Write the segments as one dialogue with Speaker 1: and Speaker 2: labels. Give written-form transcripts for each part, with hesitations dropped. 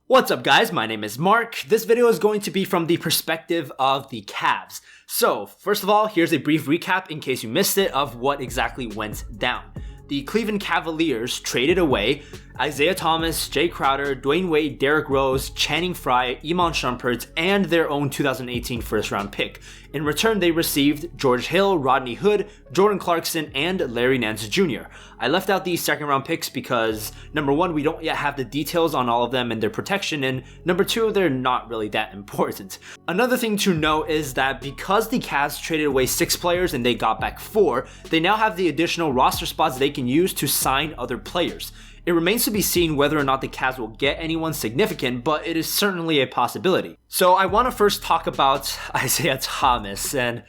Speaker 1: What's up guys, my name is Mark. This video is going to be from the perspective of the Cavs. So, first of all, here's a brief recap in case you missed it of what exactly went down. The Cleveland Cavaliers traded away Isaiah Thomas, Jay Crowder, Dwayne Wade, Derrick Rose, Channing Frye, Iman Shumpert, and their own 2018 first round pick. In return, they received George Hill, Rodney Hood, Jordan Clarkson, and Larry Nance Jr. I left out these second round picks because number one, we don't yet have the details on all of them and their protection, and number two, they're not really that important. Another thing to note is that because the Cavs traded away 6 players and they got back 4, they now have the additional roster spots they can use to sign other players. It remains to be seen whether or not the Cavs will get anyone significant, but it is certainly a possibility. So I want to first talk about Isaiah Thomas, and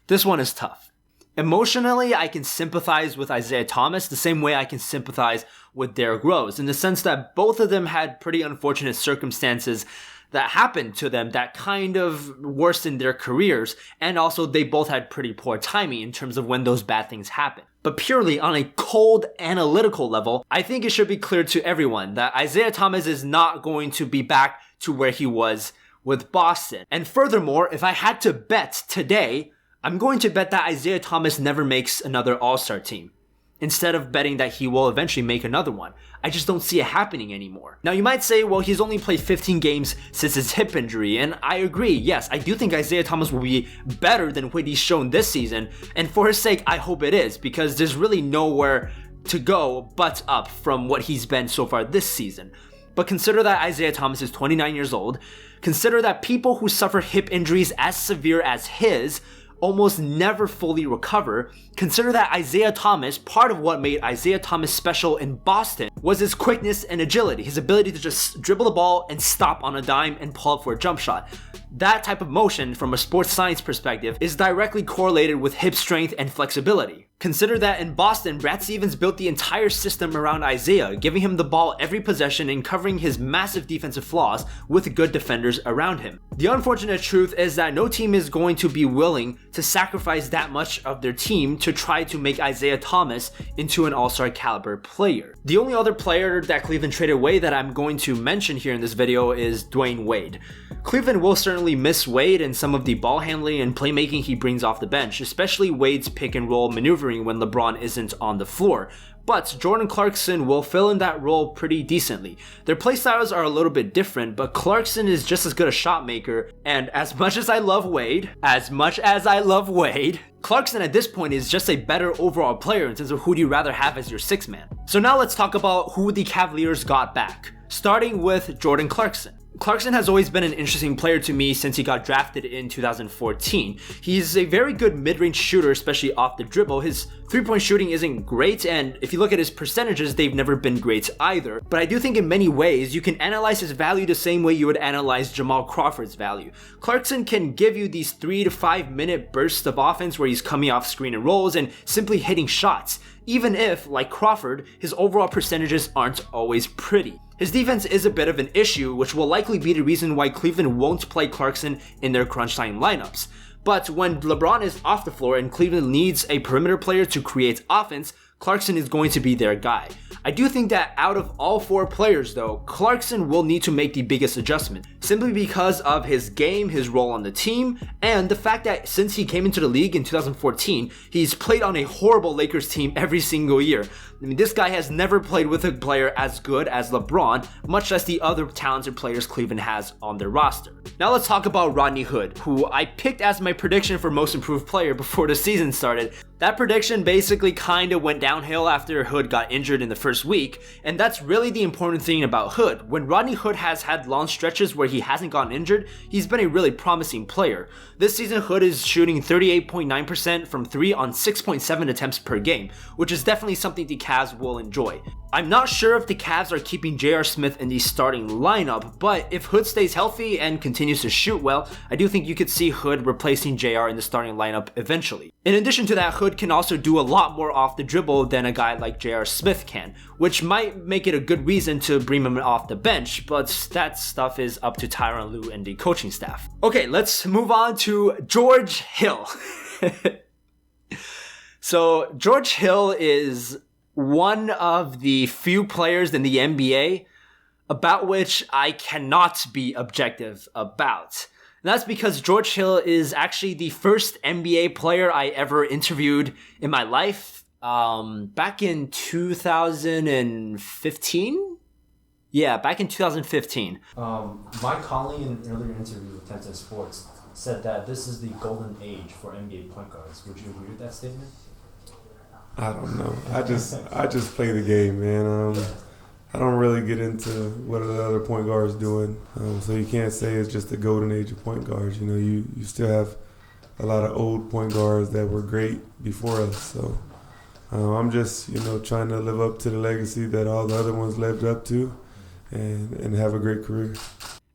Speaker 1: this one is tough. Emotionally, I can sympathize with Isaiah Thomas the same way I can sympathize with Derrick Rose, in the sense that both of them had pretty unfortunate circumstances that happened to them that kind of worsened their careers, and also they both had pretty poor timing in terms of when those bad things happen. But purely on a cold analytical level, I think it should be clear to everyone that Isaiah Thomas is not going to be back to where he was with Boston. And furthermore, if I had to bet today, I'm going to bet that Isaiah Thomas never makes another All-Star team, instead of betting that he will eventually make another one. I just don't see it happening anymore. Now you might say, well, he's only played 15 games since his hip injury, and I agree. Yes, I do think Isaiah Thomas will be better than what he's shown this season, and for his sake, I hope it is, because there's really nowhere to go but up from what he's been so far this season. But consider that Isaiah Thomas is 29 years old. Consider that people who suffer hip injuries as severe as his almost never fully recover. Consider that Isaiah Thomas, part of what made Isaiah Thomas special in Boston was his quickness and agility, his ability to just dribble the ball and stop on a dime and pull up for a jump shot. That type of motion, from a sports science perspective, is directly correlated with hip strength and flexibility. Consider that in Boston, Brad Stevens built the entire system around Isaiah, giving him the ball every possession and covering his massive defensive flaws with good defenders around him. The unfortunate truth is that no team is going to be willing to sacrifice that much of their team to try to make Isaiah Thomas into an all-star caliber player. The only other player that Cleveland traded away that I'm going to mention here in this video is Dwayne Wade. Cleveland will certainly miss Wade and some of the ball handling and playmaking he brings off the bench, especially Wade's pick and roll maneuvering when LeBron isn't on the floor. But Jordan Clarkson will fill in that role pretty decently. Their playstyles are a little bit different, but Clarkson is just as good a shot maker, and as much as I love Wade, Clarkson at this point is just a better overall player in terms of who do you rather have as your sixth man. So now let's talk about who the Cavaliers got back, starting with Jordan Clarkson. Clarkson has always been an interesting player to me since he got drafted in 2014. He's a very good mid-range shooter, especially off the dribble. His three-point shooting isn't great, and if you look at his percentages, they've never been great either. But I do think in many ways, you can analyze his value the same way you would analyze Jamal Crawford's value. Clarkson can give you these 3 to 5 minute bursts of offense where he's coming off screen and rolls and simply hitting shots, even if, like Crawford, his overall percentages aren't always pretty. His defense is a bit of an issue, which will likely be the reason why Cleveland won't play Clarkson in their crunch time lineups. But when LeBron is off the floor and Cleveland needs a perimeter player to create offense, Clarkson is going to be their guy. I do think that out of all 4 players though, Clarkson will need to make the biggest adjustment, simply because of his game, his role on the team, and the fact that since he came into the league in 2014, he's played on a horrible Lakers team every single year. I mean, this guy has never played with a player as good as LeBron, much less the other talented players Cleveland has on their roster. Now let's talk about Rodney Hood, who I picked as my prediction for most improved player before the season started. That prediction basically kinda went downhill after Hood got injured in the first week, and that's really the important thing about Hood. When Rodney Hood has had long stretches where he hasn't gotten injured, he's been a really promising player. This season, Hood is shooting 38.9% from 3 on 6.7 attempts per game, which is definitely something the Cavs will enjoy. I'm not sure if the Cavs are keeping J.R. Smith in the starting lineup, but if Hood stays healthy and continues to shoot well, I do think you could see Hood replacing J.R. in the starting lineup eventually. In addition to that, Hood can also do a lot more off the dribble than a guy like J.R. Smith can, which might make it a good reason to bring him off the bench, but that stuff is up to Tyronn Lue and the coaching staff. Okay, let's move on to George Hill. So George Hill is one of the few players in the NBA about which I cannot be objective about. And that's because George Hill is actually the first NBA player I ever interviewed in my life. Back in 2015? Yeah, back in 2015.
Speaker 2: My colleague in an earlier interview with 10 Sports said that this is the golden age for NBA point guards. Would you agree with that statement?
Speaker 3: I don't know. I just play the game, man. I don't really get into what are the other point guards doing. So you can't say it's just the golden age of point guards. You know, you still have a lot of old point guards that were great before us. So I'm just, trying to live up to the legacy that all the other ones lived up to and have a great career.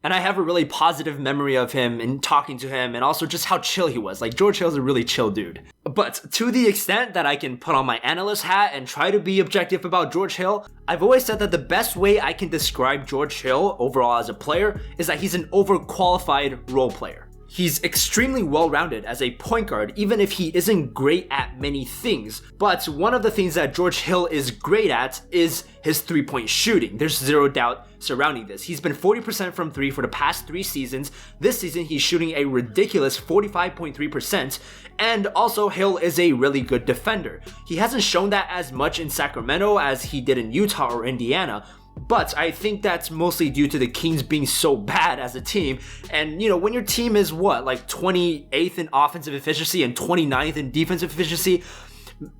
Speaker 1: And I have a really positive memory of him and talking to him and also just how chill he was. Like, George Hill's a really chill dude. But to the extent that I can put on my analyst hat and try to be objective about George Hill, I've always said that the best way I can describe George Hill overall as a player is that he's an overqualified role player. He's extremely well-rounded as a point guard, even if he isn't great at many things. But one of the things that George Hill is great at is his three-point shooting. There's zero doubt surrounding this. He's been 40% from three for the past 3 seasons. This season, he's shooting a ridiculous 45.3%. And also, Hill is a really good defender. He hasn't shown that as much in Sacramento as he did in Utah or Indiana. But I think that's mostly due to the Kings being so bad as a team. And, when your team is like 28th in offensive efficiency and 29th in defensive efficiency,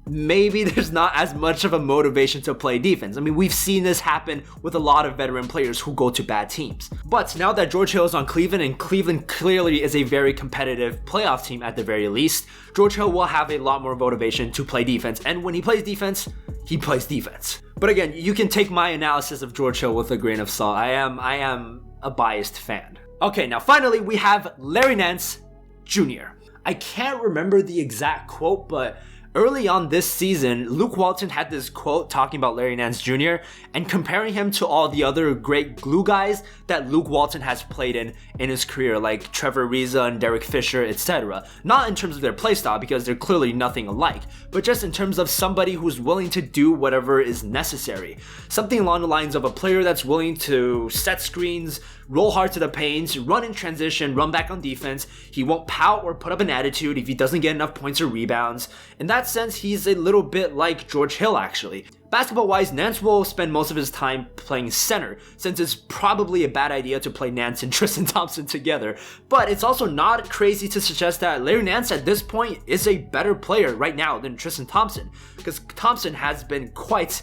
Speaker 1: maybe there's not as much of a motivation to play defense. I mean, we've seen this happen with a lot of veteran players who go to bad teams. But now that George Hill is on Cleveland, and Cleveland clearly is a very competitive playoff team at the very least, George Hill will have a lot more motivation to play defense. And when he plays defense, he plays defense. But again, you can take my analysis of George Hill with a grain of salt. I am a biased fan. Okay, now finally we have Larry Nance Jr. I can't remember the exact quote, but early on this season, Luke Walton had this quote talking about Larry Nance Jr. and comparing him to all the other great glue guys that Luke Walton has played in his career, like Trevor Ariza and Derek Fisher, etc. Not in terms of their playstyle, because they're clearly nothing alike, but just in terms of somebody who's willing to do whatever is necessary. Something along the lines of a player that's willing to set screens, roll hard to the paint, run in transition, run back on defense. He won't pout or put up an attitude if he doesn't get enough points or rebounds. In that sense, he's a little bit like George Hill, actually. Basketball-wise, Nance will spend most of his time playing center, since it's probably a bad idea to play Nance and Tristan Thompson together. But it's also not crazy to suggest that Larry Nance at this point is a better player right now than Tristan Thompson, because Thompson has been quite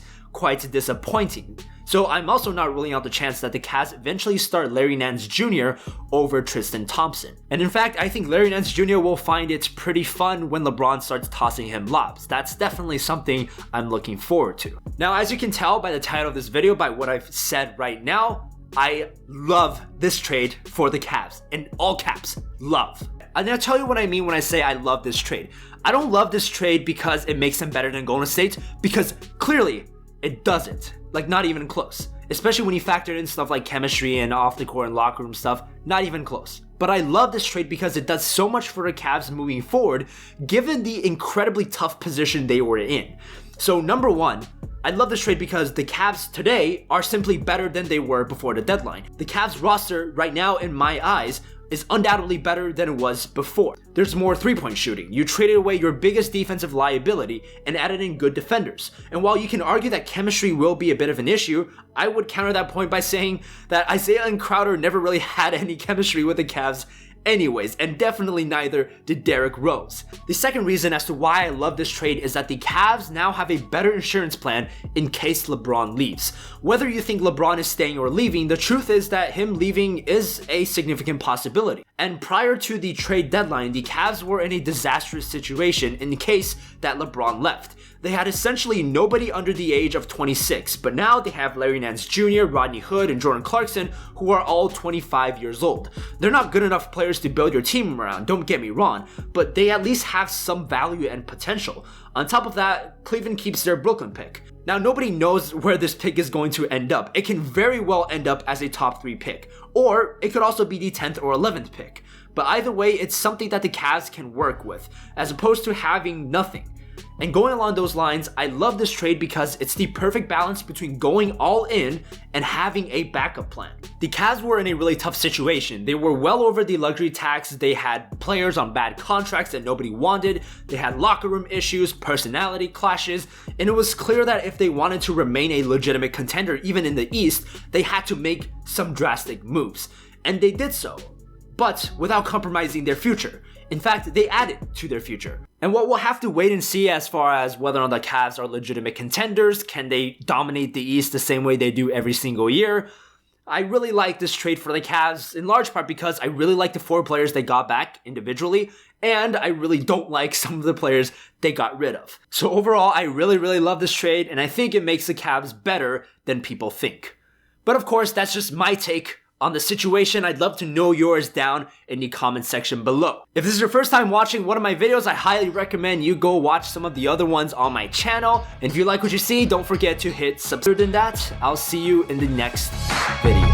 Speaker 1: disappointing. So I'm also not ruling out the chance that the Cavs eventually start Larry Nance Jr. over Tristan Thompson. And in fact, I think Larry Nance Jr. will find it pretty fun when LeBron starts tossing him lobs. That's definitely something I'm looking forward to. Now, as you can tell by the title of this video, by what I've said right now, I love this trade for the Cavs. In all caps, love. And I'll tell you what I mean when I say I love this trade. I don't love this trade because it makes them better than Golden State, because clearly it doesn't. Like, not even close. Especially when you factor in stuff like chemistry and off the court and locker room stuff, not even close. But I love this trade because it does so much for the Cavs moving forward, given the incredibly tough position they were in. So number one, I love this trade because the Cavs today are simply better than they were before the deadline. The Cavs roster right now, in my eyes, is undoubtedly better than it was before. There's more three-point shooting. You traded away your biggest defensive liability and added in good defenders. And while you can argue that chemistry will be a bit of an issue, I would counter that point by saying that Isaiah and Crowder never really had any chemistry with the Cavs anyways, and definitely neither did Derrick Rose. The second reason as to why I love this trade is that the Cavs now have a better insurance plan in case LeBron leaves. Whether you think LeBron is staying or leaving, the truth is that him leaving is a significant possibility. And prior to the trade deadline, the Cavs were in a disastrous situation in the case that LeBron left. They had essentially nobody under the age of 26, but now they have Larry Nance Jr., Rodney Hood, and Jordan Clarkson, who are all 25 years old. They're not good enough players to build your team around, don't get me wrong, but they at least have some value and potential. On top of that, Cleveland keeps their Brooklyn pick. Now, nobody knows where this pick is going to end up. It can very well end up as a top 3 pick, or it could also be the 10th or 11th pick. But either way, it's something that the Cavs can work with, as opposed to having nothing. And going along those lines, I love this trade because it's the perfect balance between going all in and having a backup plan. The Cavs were in a really tough situation. They were well over the luxury tax, they had players on bad contracts that nobody wanted, they had locker room issues, personality clashes, and it was clear that if they wanted to remain a legitimate contender even in the East, they had to make some drastic moves. And they did so, but without compromising their future. In fact, they added to their future. And what we'll have to wait and see as far as whether or not the Cavs are legitimate contenders, can they dominate the East the same way they do every single year? I really like this trade for the Cavs in large part because I really like the 4 players they got back individually, and I really don't like some of the players they got rid of. So overall, I really love this trade, and I think it makes the Cavs better than people think. But of course, that's just my take on the situation. I'd love to know yours down in the comment section below. If this is your first time watching one of my videos, I highly recommend you go watch some of the other ones on my channel. And if you like what you see, don't forget to hit subscribe. Other than that, I'll see you in the next video.